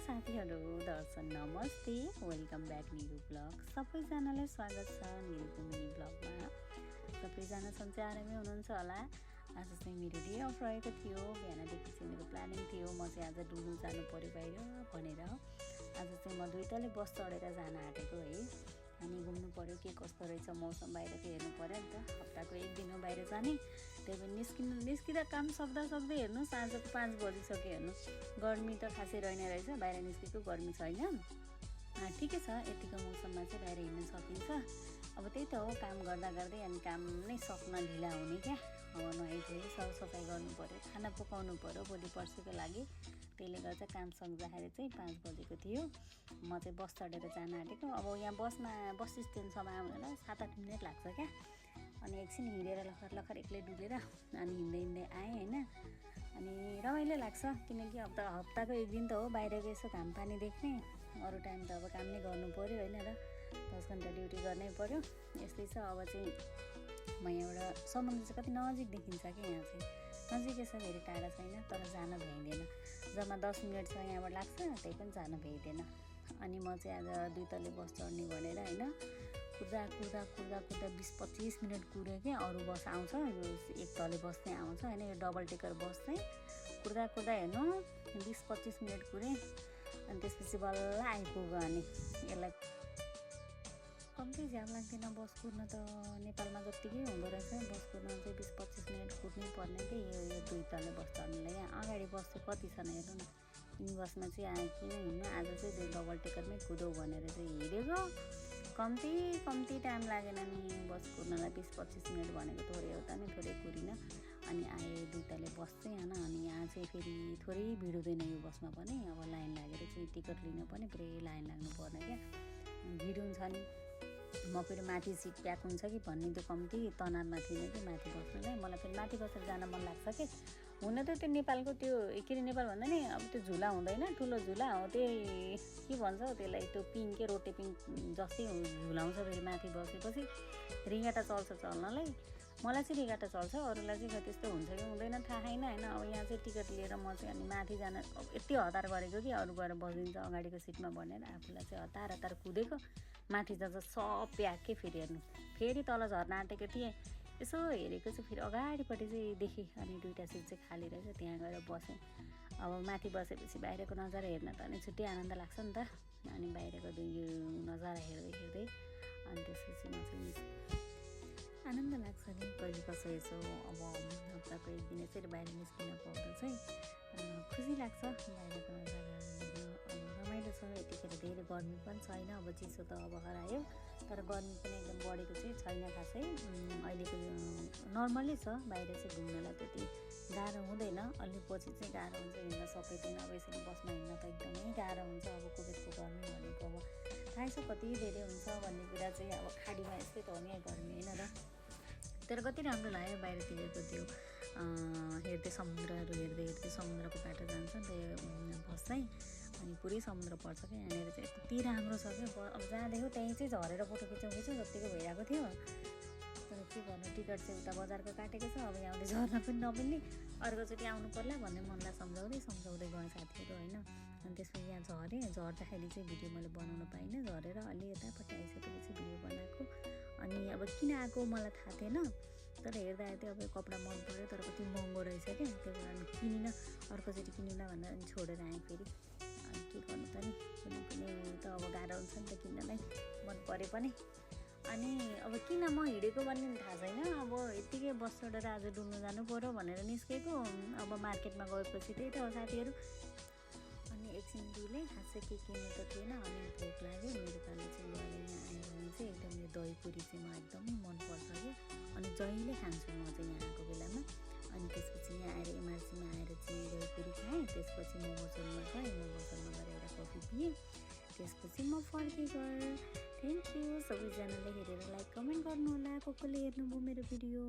साथीहरू, दर्शन नमस्ते, welcome back Niru blog. सबैजनालाई स्वागत छ निरुको मिनी ब्लगमा। सबैजना सन्चै आरामै हुनुहुन्छ होला। आज चाहिँ मेरो डे अफ रहेको थियो। बिहानदेखि चाहिँ मेरो प्लानिङ थियो म चाहिँ आज डुल्नु जानु पर्यो बाहिर भनेर। आज चाहिँ म दुईटाले बस चढेर जान आँटेको है। अनि घुम्नु पर्यो के कस्तो रहेछ मौसम बाहिरको हेर्नु पर्यो नि त। हप्ताको एक दिन हो बाहिर जाने, त्यही पनि निस्किँदा काम सक्दा हेर्नुहोस् आजको 5 बजिसक्यो। हेर्नुहोस् गर्मी त खासै रहेन रहेछ, बाहिर निस्केको गर्मी छैन। ठिकै छ, यतिको मौसममा चाहिँ बाहिर हिँड्न सकिन्छ। अब त्यही त हो, काम गर्दा गर्दै अनि काम नै सक्न ढिला हुने क्या। अब नुहाइधुई सरसफाइ गर्नु पर्यो, खाना पकाउनु पर्यो भोलि पर्सिको लागि। त्यसले गर्दा काम सक्दाखेरि चाहिँ 5 बजेको थियो। म चाहिँ बस चढेर जान आँटेको। अब यहाँ बस स्ट्यान्डसम्म आउनलाई 7-8 मिनट लाग्छ क्या। अनि एकछिन हिँडेर लखर एक्लै डुलेर अनि हिँड्दै आएँ होइन। अनि रमाइलो लाग्छ, किनकि अब त हप्ताको एक दिन त हो बाहिरको यसो घाम पानी देख्ने। अरू टाइम त अब काम नै गर्नु पऱ्यो होइन र, 10 घन्टा ड्युटी गर्नै पऱ्यो। यस्तै छ। अब चाहिँ म यहाँबाट समुद्र चाहिँ कति नजिक देखिन्छ कि, यहाँ चाहिँ नजिकै छ, धेरै टाढा छैन, तर जान भ्याइँदैन। जम्मा 10 मिनट छ यहाँबाट लाग्छ, त्यही पनि जान भ्याइँदैन। अनि म चाहिँ आज 2 तले बस चढ्ने भनेर होइन कुद्दा 20-25 मिनट कुरेँ क्या। अरू बस आउँछ, यो 1 तले बस चाहिँ आउँछ होइन, यो डबल टेकर बस चाहिँ कुर्दा हेर्नु 20-25 मिनट कुरेँ। अनि त्यसपछि बल्ल आइपुग्यो। अनि यसलाई कम्ती झ्याम लाग्दैन बस कुर्न त, नेपालमा जत्तिकै हुँदो रहेछ। बस कुर्न चाहिँ 20-25 मिनट कुर्नै पर्ने कि यो 2 तले बस चढ्नुलाई। यहाँ अगाडि बस चाहिँ कति छन् हेर्नु न। यिनी बसमा चाहिँ किन हिँड्नु, आज चाहिँ डबल टेकरमै कुदौ भनेर चाहिँ हिँडेको। कम्ती टाइम लागेन नि बस कुर्नलाई, 20-25 मिनट भनेको थोरै हो त नि, थोरै कुरिन। अनि आएँ 2 तले बस चाहिँ होइन। अनि यहाँ चाहिँ फेरि थोरै भिड हुँदैन यो बसमा पनि। अब लाइन लागेर चाहिँ टिकट लिन पनि पुरै लाइन लाग्नु पर्ने क्या, भिड हुन्छ नि। म फेरि माथि सिट प्याक हुन्छ कि भन्ने त्यो कम्ती तनावमा थिएन कि माथि बस्नुलाई। मलाई फेरि माथि बसेर जान मन लाग्छ कि। हुन त त्यो नेपालको त्यो के अरे, नेपाल भन्दा नि अब त्यो झुला हुँदैन, ठुलो झुला हो, त्यही के भन्छ त्यसलाई, त्यो पिङ के रोटे पिङ जस्तै झुलाउँछ। फेरि माथि बसेपछि रिङ्गाटा चल्छ चल्नलाई। मलाई चाहिँ रिङ्गाटा चल्छ, अरूलाई चाहिँ त्यस्तो हुन्छ कि हुँदैन थाहा छैन होइन। अब यहाँ चाहिँ टिकट लिएर म चाहिँ अनि माथि जान यति हतार गरेको कि अरू गएर बसिदिन्छ अगाडिको सिटमा भनेर, आफूलाई चाहिँ हतार कुदेको। माथि जाँदा सब प्याक के। फेरि हेर्नु, फेरि तल झर्न आँटेको थिएँ, यसो हेरेको चाहिँ फेरि अगाडिपट्टि चाहिँ देखेँ। अनि 2टा सिट चाहिँ खाली रहेछ, त्यहाँ गएर बसेँ। अब माथि बसेपछि बाहिरको नजारा हेर्न त अनि छुट्टै आनन्द लाग्छ नि त। अनि बाहिरको यो नजारा हेर्दै अनि त्यसपछि म चाहिँ आनन्द लाग्छ नि। कहिले कसो यसो अब हप्ताको एक दिन यसरी बाहिर निस्किन पाउँदा चाहिँ खुसी लाग्छ। बाहिरको नजारा हेर्नु अब रमाइलो छ। यतिखेर धेरै गर्मी पनि छैन, अब चिसो त अब हरायो, तर गर्मी पनि एकदम बढेको चाहिँ छैन खासै। अहिलेको नर्मलै छ, बाहिर चाहिँ घुम्नलाई त्यति गाह्रो हुँदैन। अलि पछि चाहिँ गाह्रो हुन्छ हिँड्न सकिँदैन। अब यसरी बसमा हिँड्न त एकदमै गाह्रो हुन्छ। अब कुबेसको गर्मी भनेको अब थाहै छ कति धेरै हुन्छ भन्ने कुरा चाहिँ। अब खाडीमा यस्तै त हो नि गर्मी होइन र। तर कति राम्रो लाग्यो बाहिरतिरको त्यो हेर्दै, समुद्रहरू हेर्दै समुद्रको बाटो जान्छ नि त यो बस चाहिँ। अनि पुरै समुद्र पर्छ क्या यहाँनिर चाहिँ, यति राम्रो छ क्या। अब जहाँ देख्यो त्यहीँ चाहिँ झरेर फोटो खिचौँ जत्तिको भइरहेको थियो। तर के गर्नु, टिकट चाहिँ उता बजारको काटेको छ। अब यहाँ झर्न पनि नमिल्ने, अर्कोचोटि आउनु पर्ला भन्ने मनलाई सम्झाउँदै गएँ साथीहरू होइन। अनि त्यसपछि यहाँ झर्दाखेरि चाहिँ भिडियो मैले बनाउन पाइनँ। झरेर अलि यतापट्टि आइसकेपछि भिडियो बनाएको। अनि अब किन आएको मलाई थाहा थिएन, तर हेर्दा अब कपडा मन पऱ्यो, तर कति महँगो रहेछ क्या। त्यही भएर किनिनँ, अर्कोचोटि किनिनँ भनेर अनि छोडेर आएँ फेरि। अनि के गर्नु त नि, कुनै त अब गाह्रो हुन्छ नि त किन्नलाई, मन परे पनि। अनि अब किन म हिँडेको भन्ने थाहा छैन। अब यत्तिकै बस चढेर आज डुल्नु जानु पऱ्यो भनेर निस्केको। अब मार्केटमा गएपछि त्यही त हो साथीहरू। अनि एकछिन डुलेँ, खासै के किन्नु त थिएन। अनि भोक लाग्यो, मेरो पालि चाहिँ गएर यहाँ आयो भने चाहिँ एकदम यो दही पुरी चाहिँ मलाई एकदमै मनपर्छ कि। अनि जहिले खान्छु म चाहिँ यहाँ आएको बेलामा। अनि त्यसपछि यहाँ आएर एमआरसीमा आएर चाहिँ दही पुरी खाएँ। त्यसपछि मोमोसलमा गएँ, मोमोसलमा गएर एउटा कफी पिएँ। त्यसपछि म फर्केँ घर। थ्याङ्क यू सबैजनाले हेरेर लाइक कमेन्ट गर्नु होला, कसले हेर्नुभयो मेरो भिडियो।